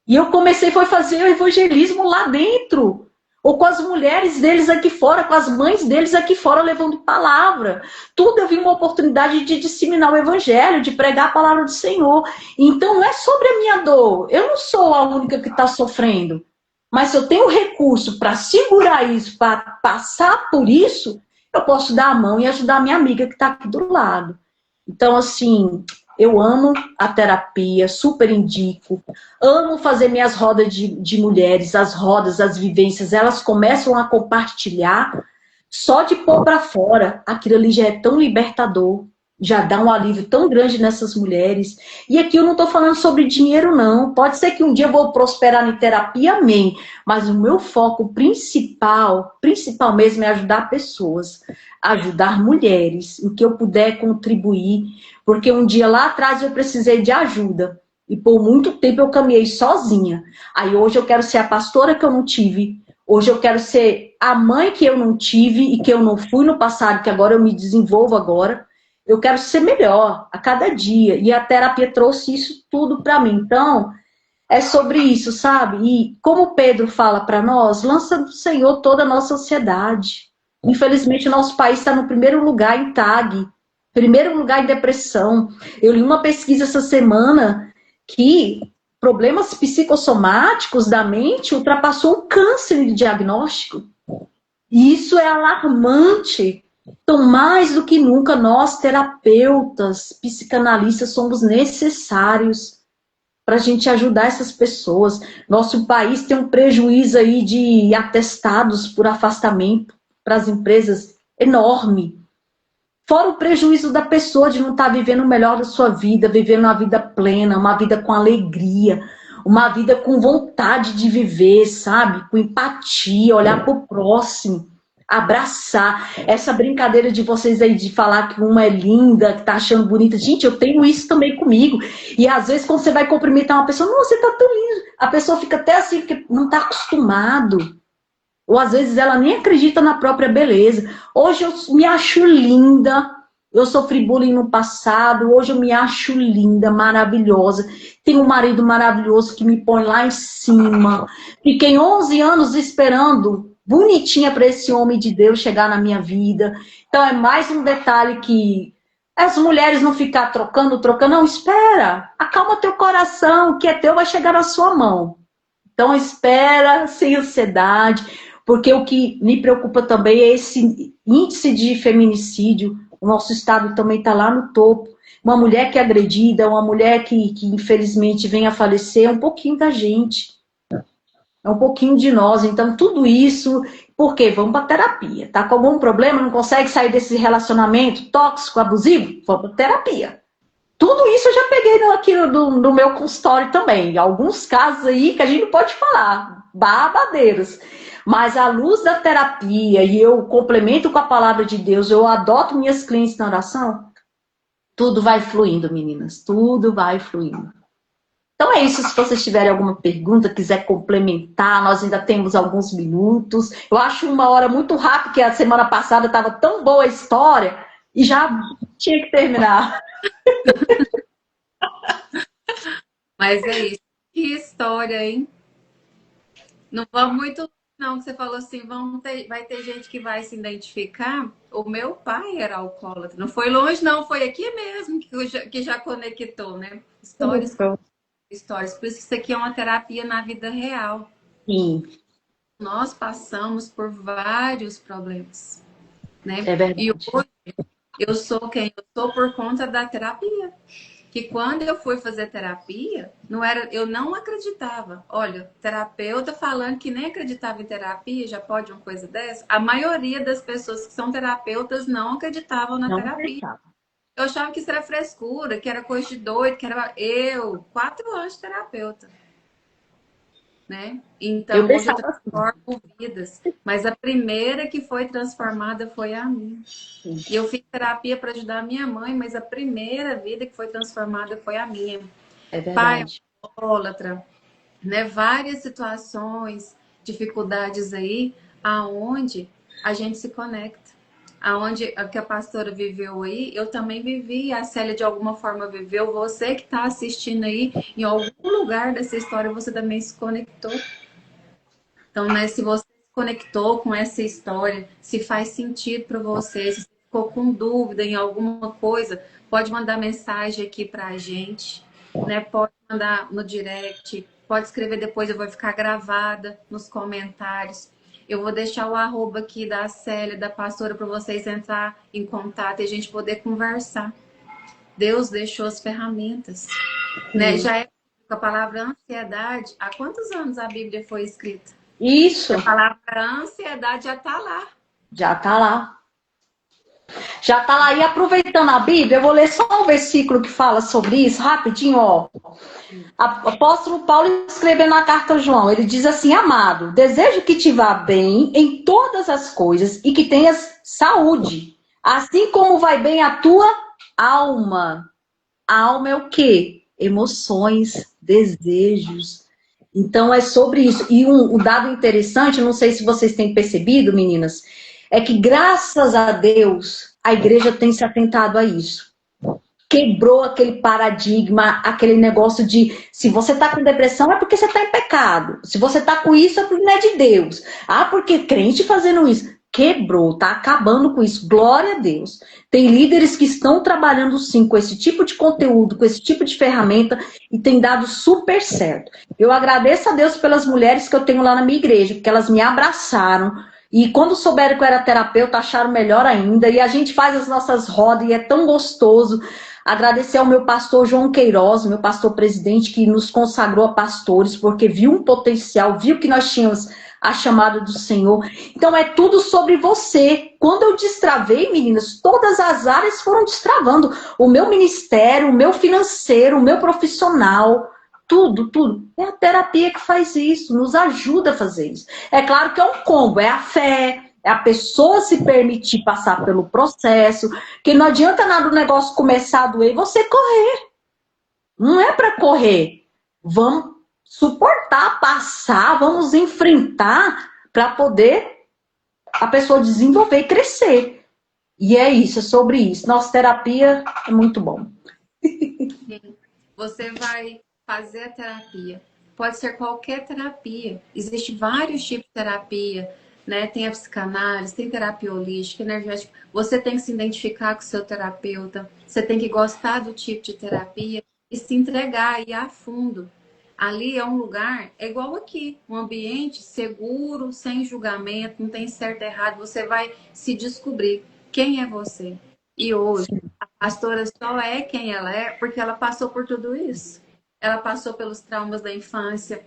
E eu comecei foi fazer o evangelismo lá dentro. Ou com as mulheres deles aqui fora, com as mães deles aqui fora, levando palavra. Tudo eu vi uma oportunidade de disseminar o evangelho, de pregar a palavra do Senhor. Então não é sobre a minha dor. Eu não sou a única que está sofrendo. Mas se eu tenho recurso para segurar isso, para passar por isso, eu posso dar a mão e ajudar a minha amiga que está aqui do lado. Então, assim, eu amo a terapia, super indico. Amo fazer minhas rodas de mulheres, as rodas, as vivências. Elas começam a compartilhar. Só de pôr para fora, aquilo ali já é tão libertador. Já dá um alívio tão grande nessas mulheres. E aqui eu não estou falando sobre dinheiro, não. Pode ser que um dia eu vou prosperar em terapia, amém. Mas o meu foco principal mesmo é ajudar pessoas. Ajudar mulheres, em que eu puder contribuir. Porque um dia lá atrás eu precisei de ajuda. E por muito tempo eu caminhei sozinha. Aí hoje eu quero ser a pastora que eu não tive. Hoje eu quero ser a mãe que eu não tive e que eu não fui no passado, que agora eu me desenvolvo agora. Eu quero ser melhor a cada dia. E a terapia trouxe isso tudo para mim. Então, é sobre isso, sabe? E como Pedro fala para nós, lança do Senhor toda a nossa ansiedade. Infelizmente, o nosso país está no primeiro lugar em TAG. Primeiro lugar em depressão. Eu li uma pesquisa essa semana que problemas psicossomáticos da mente ultrapassou o câncer de diagnóstico. E isso é alarmante. Então, mais do que nunca, nós, terapeutas, psicanalistas, somos necessários para a gente ajudar essas pessoas. Nosso país tem um prejuízo aí de atestados por afastamento para as empresas enorme. Fora o prejuízo da pessoa de não estar vivendo o melhor da sua vida, vivendo uma vida plena, uma vida com alegria, uma vida com vontade de viver, sabe? Com empatia, olhar para o próximo. Abraçar. Essa brincadeira de vocês aí de falar que uma é linda, que tá achando bonita. Gente, eu tenho isso também comigo. E às vezes quando você vai cumprimentar uma pessoa, não, você tá tão linda. A pessoa fica até assim, porque não tá acostumado. Ou às vezes ela nem acredita na própria beleza. Hoje eu me acho linda. Eu sofri bullying no passado. Hoje eu me acho linda, maravilhosa. Tenho um marido maravilhoso que me põe lá em cima. Fiquei 11 anos esperando bonitinha para esse homem de Deus chegar na minha vida. Então é mais um detalhe que as mulheres não ficar trocando. Não, espera, acalma teu coração, o que é teu vai chegar na sua mão. Então espera, sem ansiedade, porque o que me preocupa também é esse índice de feminicídio. O nosso estado também está lá no topo. Uma mulher que é agredida, uma mulher que infelizmente vem a falecer, é um pouquinho da gente. é um pouquinho de nós. Então, tudo isso, por quê? Vamos para terapia. Tá com algum problema, não consegue sair desse relacionamento tóxico, abusivo? Vamos para terapia. Tudo isso eu já peguei aqui no meu consultório também. Alguns casos aí que a gente não pode falar, babadeiros. Mas à luz da terapia, e eu complemento com a palavra de Deus, eu adoto minhas clientes na oração, tudo vai fluindo, meninas. Tudo vai fluindo. Então é isso, se vocês tiverem alguma pergunta, quiser complementar, nós ainda temos alguns minutos. Eu acho uma hora muito rápida, porque a semana passada estava tão boa a história, e já tinha que terminar. Mas é isso. Que história, hein? Não vamos muito longe, não, que você falou assim, vai ter gente que vai se identificar. O meu pai era alcoólatra. Não foi longe, não, foi aqui mesmo que já conectou, né? Histórias. Por isso que isso aqui é uma terapia na vida real. Sim. Nós passamos por vários problemas, né? É verdade. E hoje eu sou quem eu sou por conta da terapia. Que quando eu fui fazer terapia, eu não acreditava. Olha, terapeuta falando que nem acreditava em terapia, já pode uma coisa dessa? A maioria das pessoas que são terapeutas não acreditavam na terapia. Eu achava que isso era frescura, que era coisa de doido, que era 4 anos de terapeuta. Né? Então, hoje eu transformo vidas. Mas a primeira que foi transformada foi a minha. E eu fiz terapia para ajudar a minha mãe, mas a primeira vida que foi transformada foi a minha. É verdade. Pai alcoólatra, né? Várias situações, dificuldades aí, aonde a gente se conecta. Aonde que a pastora viveu aí, eu também vivi, a Célia de alguma forma viveu, você que está assistindo aí, em algum lugar dessa história você também se conectou. Então, né, se você se conectou com essa história, se faz sentido para você, se ficou com dúvida em alguma coisa, pode mandar mensagem aqui para a gente, né? Pode mandar no direct, pode escrever depois, eu vou ficar gravada nos comentários. Eu vou deixar o arroba aqui da Célia, da pastora, para vocês entrar em contato e a gente poder conversar. Deus deixou as ferramentas. Né? Já é a palavra ansiedade. Há quantos anos a Bíblia foi escrita? Isso. A palavra ansiedade já está lá. Já está lá. Já está lá. E aproveitando a Bíblia, eu vou ler só um versículo que fala sobre isso, rapidinho, ó. O apóstolo Paulo escreveu na carta aos João, ele diz assim: amado, desejo que te vá bem em todas as coisas e que tenhas saúde, assim como vai bem a tua alma. A alma é o quê? Emoções, desejos. Então é sobre isso. E o dado interessante, não sei se vocês têm percebido, meninas, é que graças a Deus a igreja tem se atentado a isso. Quebrou aquele paradigma, aquele negócio de se você tá com depressão é porque você tá em pecado. Se você tá com isso é porque não é de Deus. Ah, porque crente fazendo isso. Quebrou, tá acabando com isso. Glória a Deus. Tem líderes que estão trabalhando sim com esse tipo de conteúdo, com esse tipo de ferramenta e tem dado super certo. Eu agradeço a Deus pelas mulheres que eu tenho lá na minha igreja, porque elas me abraçaram. E quando souberam que eu era terapeuta, acharam melhor ainda. E a gente faz as nossas rodas e é tão gostoso. Agradecer ao meu pastor João Queiroz, meu pastor presidente, que nos consagrou a pastores, porque viu um potencial, viu que nós tínhamos a chamada do Senhor. Então é tudo sobre você. Quando eu destravei, meninas, todas as áreas foram destravando. O meu ministério, o meu financeiro, o meu profissional, tudo, tudo. É a terapia que faz isso, nos ajuda a fazer isso. É claro que é um combo, é a fé, é a pessoa se permitir passar pelo processo, que não adianta nada o negócio começar a doer e você correr. Não é para correr. Vamos suportar, passar, vamos enfrentar para poder a pessoa desenvolver e crescer. E é isso, é sobre isso. Nossa terapia é muito bom. Você vai fazer a terapia. Pode ser qualquer terapia. Existem vários tipos de terapia. Né? Tem a psicanálise, tem terapia holística, energética. Você tem que se identificar com o seu terapeuta, você tem que gostar do tipo de terapia e se entregar e ir a fundo. Ali é um lugar, é igual aqui, um ambiente seguro, sem julgamento, não tem certo e errado, você vai se descobrir quem é você. E hoje, a pastora só é quem ela é porque ela passou por tudo isso. Ela passou pelos traumas da infância,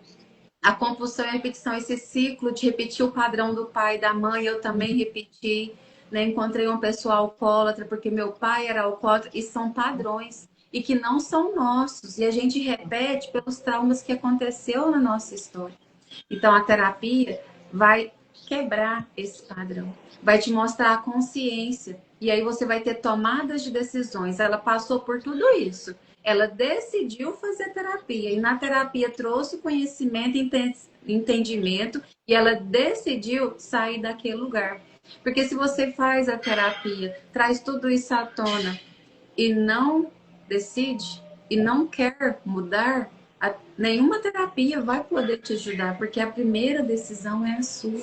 A compulsão e a repetição, esse ciclo de repetir o padrão do pai e da mãe, eu também repeti, né? Encontrei uma pessoa alcoólatra porque meu pai era alcoólatra, e são padrões e que não são nossos, e a gente repete pelos traumas que aconteceu na nossa história. Então a terapia vai quebrar esse padrão, vai te mostrar a consciência, e aí você vai ter tomadas de decisões. Ela passou por tudo isso. Ela decidiu fazer terapia, e na terapia trouxe conhecimento e entendimento, e ela decidiu sair daquele lugar. Porque se você faz a terapia, traz tudo isso à tona e não decide, e não quer mudar, nenhuma terapia vai poder te ajudar, porque a primeira decisão é a sua.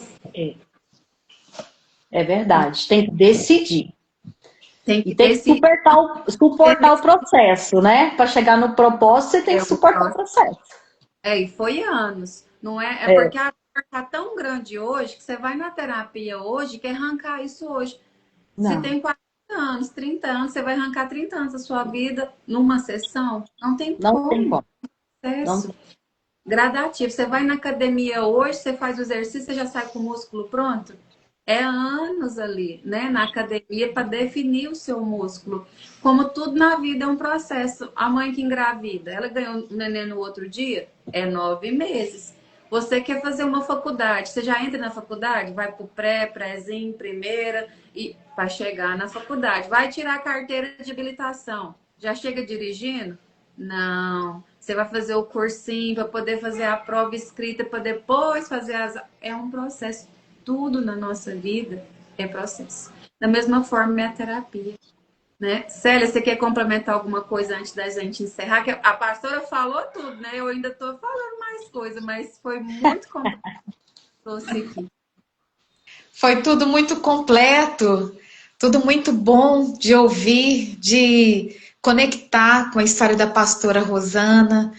É verdade, tem que decidir. Tem E que tem que decidir. suportar o processo, né? Para chegar no propósito, você tem que suportar o processo. E foi anos. Não é? É porque a dor tá tão grande hoje que você vai na terapia hoje e quer arrancar isso hoje. Não. Se tem 40 anos, 30 anos, você vai arrancar 30 anos da sua vida numa sessão? Não tem Não como. tem como. Processo gradativo. Você vai na academia hoje, você faz o exercício, você já sai com o músculo pronto? É anos ali, né, na academia para definir o seu músculo. Como tudo na vida é um processo. A mãe que engravida, ela ganhou um neném no outro dia? É 9 meses. Você quer fazer uma faculdade, você já entra na faculdade, vai para o prézinho, primeira, e para chegar na faculdade. Vai tirar a carteira de habilitação. Já chega dirigindo? Não. Você vai fazer o cursinho para poder fazer a prova escrita, para depois fazer as... É um processo. Tudo na nossa vida é processo. Da mesma forma é a terapia, né? Célia, você quer complementar alguma coisa antes da gente encerrar? Que a pastora falou tudo, né? Eu ainda estou falando mais coisa, mas foi muito completo aqui. Foi tudo muito completo, tudo muito bom de ouvir, de conectar com a história da pastora Rosana,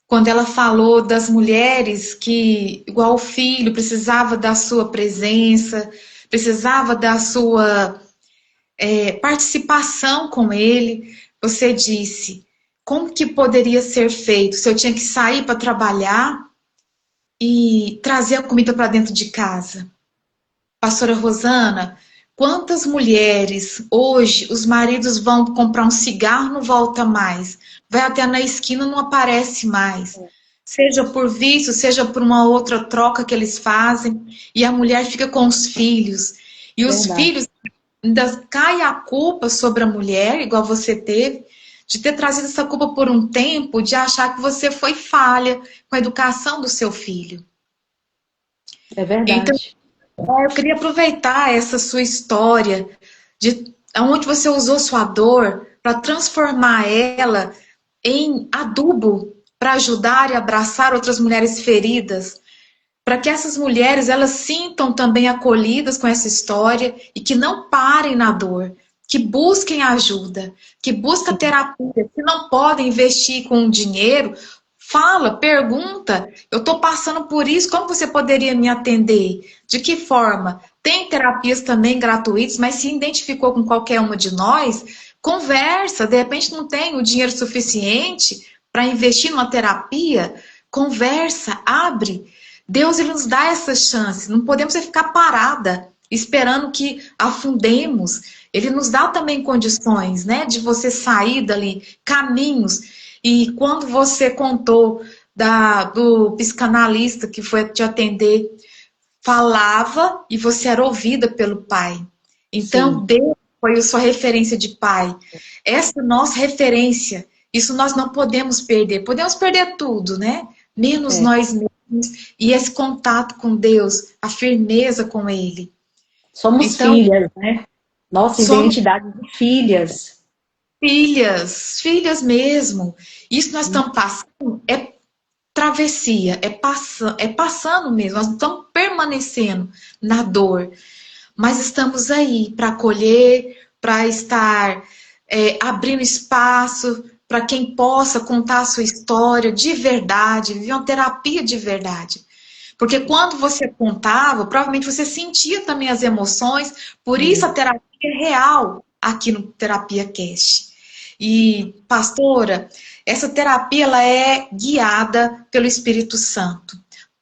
quando ela falou das mulheres que, igual o filho, precisava da sua presença, precisava da sua participação com ele. Você disse, como que poderia ser feito se eu tinha que sair para trabalhar e trazer a comida para dentro de casa? Pastora Rosana, quantas mulheres hoje os maridos vão comprar um cigarro, não volta mais, vai até na esquina, não aparece mais, seja por vício, seja por uma outra troca que eles fazem, e a mulher fica com os filhos, e os filhos ainda cai a culpa sobre a mulher, igual você teve, de ter trazido essa culpa por um tempo, de achar que você foi falha com a educação do seu filho. É verdade. Então, eu queria aproveitar essa sua história, de onde você usou sua dor para transformar ela em adubo para ajudar e abraçar outras mulheres feridas, para que essas mulheres elas sintam também acolhidas com essa história e que não parem na dor, que busquem ajuda, que busquem terapia. Se não podem investir com dinheiro, fala, pergunta, eu estou passando por isso, como você poderia me atender? De que forma? Tem terapias também gratuitas, mas se identificou com qualquer uma de nós, conversa, de repente não tem o dinheiro suficiente para investir numa terapia, conversa, abre. Deus ele nos dá essa chance, não podemos ficar parada, esperando que afundemos. Ele nos dá também condições, né, de você sair dali, caminhos. E quando você contou do psicanalista que foi te atender, falava e você era ouvida pelo pai. Então, Deus foi a sua referência de pai. Essa nossa referência, isso nós não podemos perder. Podemos perder tudo, né? Menos nós mesmos. E esse contato com Deus, a firmeza com Ele. Somos filhas, né? Nossa identidade de filhas. Filhas mesmo. Isso nós estamos passando é travessia, é passando mesmo. Nós estamos permanecendo na dor. Mas estamos aí para acolher, para estar abrindo espaço para quem possa contar a sua história de verdade, viver uma terapia de verdade. Porque quando você contava, provavelmente você sentia também as emoções, por isso a terapia é real aqui no Terapia Cast. E, pastora, essa terapia ela é guiada pelo Espírito Santo.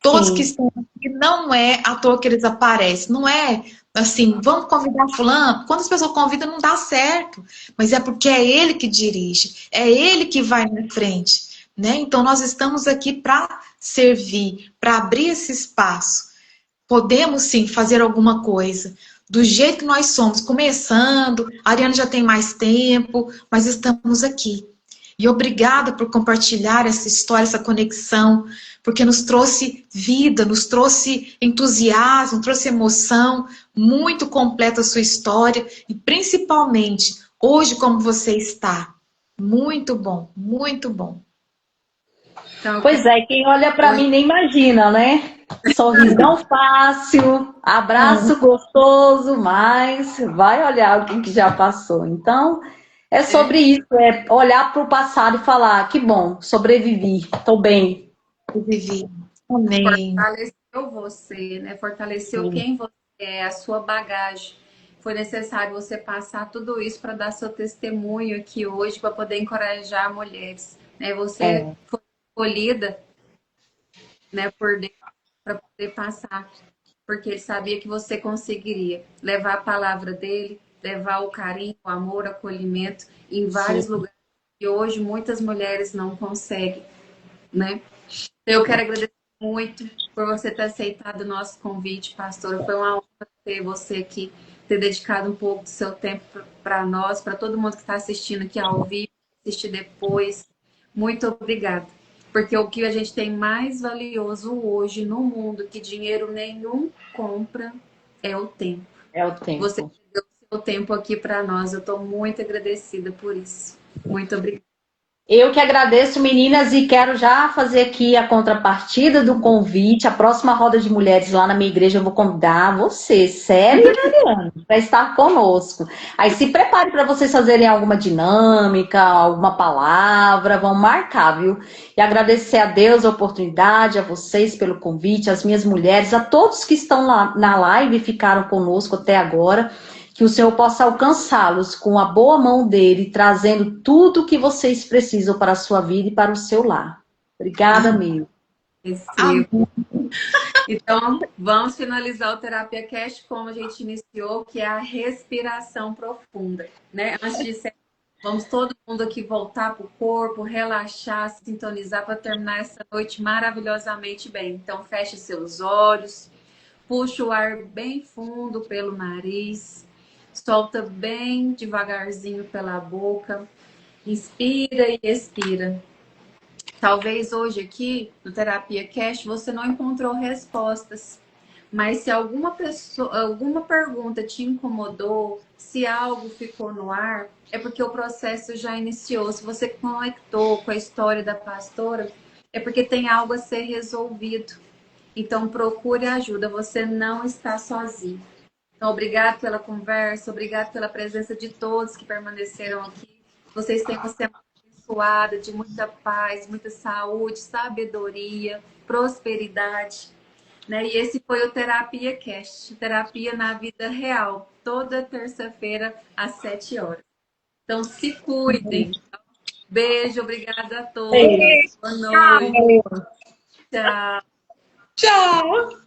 Todos que Sim. estão aqui, não é à toa que eles aparecem. Não é assim, vamos convidar fulano. Quando as pessoas convidam, não dá certo. Mas é porque é ele que dirige. É ele que vai na frente. Né? Então, nós estamos aqui para servir, para abrir esse espaço. Podemos, sim, fazer alguma coisa. Do jeito que nós somos, começando. A Ariana já tem mais tempo, mas estamos aqui. E obrigada por compartilhar essa história, essa conexão, porque nos trouxe vida, nos trouxe entusiasmo, trouxe emoção, muito completa a sua história e principalmente hoje como você está. Muito bom, muito bom. Então, eu Pois quero é, quem olha para hoje mim nem imagina, né? Sorrisão fácil, Hum. abraço gostoso, mas vai olhar alguém que já passou. Então, é é, sobre isso, é olhar para o passado e falar, que bom, sobrevivi, estou bem. Vivi. Amém. fortaleceu você, né? Fortaleceu Sim, quem você é, a sua bagagem. Foi necessário você passar tudo isso para dar seu testemunho aqui hoje, para poder encorajar mulheres. Né? Você é, foi escolhida, né, por Deus para poder passar, porque ele sabia que você conseguiria levar a palavra dele, levar o carinho, o amor, o acolhimento em vários sim. lugares. E hoje muitas mulheres não conseguem, né? Eu quero agradecer muito por você ter aceitado o nosso convite, pastora. Foi uma honra ter você aqui, ter dedicado um pouco do seu tempo para nós, para todo mundo que está assistindo aqui ao vivo, assistir depois. Muito obrigada. Porque o que a gente tem mais valioso hoje no mundo, que dinheiro nenhum compra, é o tempo. É o Você tempo. deu o seu tempo aqui para nós. Eu estou muito agradecida por isso. Muito obrigada. Eu que agradeço, meninas, e quero já fazer aqui a contrapartida do convite. A próxima roda de mulheres lá na minha igreja eu vou convidar você, Célia e Ariane, para estar conosco. Aí se prepare para vocês fazerem alguma dinâmica, alguma palavra, vão marcar, viu? E agradecer a Deus a oportunidade, a vocês pelo convite, as minhas mulheres, a todos que estão lá na live e ficaram conosco até agora. Que o Senhor possa alcançá-los com a boa mão dele, trazendo tudo o que vocês precisam para a sua vida e para o seu lar. Obrigada, mesmo. Amém. Então, vamos finalizar o Terapia Cast como a gente iniciou, que é a respiração profunda, né? Antes de ser, vamos todo mundo aqui voltar para o corpo, relaxar, sintonizar para terminar essa noite maravilhosamente bem. Então, feche seus olhos, puxa o ar bem fundo pelo nariz, solta bem devagarzinho pela boca, inspira e expira. Talvez hoje aqui no Terapia Cast você não encontrou respostas, mas se alguma pessoa, alguma pergunta te incomodou, se algo ficou no ar, é porque o processo já iniciou. Se você conectou com a história da pastora, é porque tem algo a ser resolvido. Então procure ajuda, você não está sozinho. Então, obrigado pela conversa, obrigado pela presença de todos que permaneceram aqui. Vocês têm uma semana abençoada, de muita paz, muita saúde, sabedoria, prosperidade. Né? E esse foi o Terapia Cast, terapia na vida real, toda terça-feira às 7 horas. Então, se cuidem. Beijo, obrigada a todos. Boa noite. Tchau. Tchau.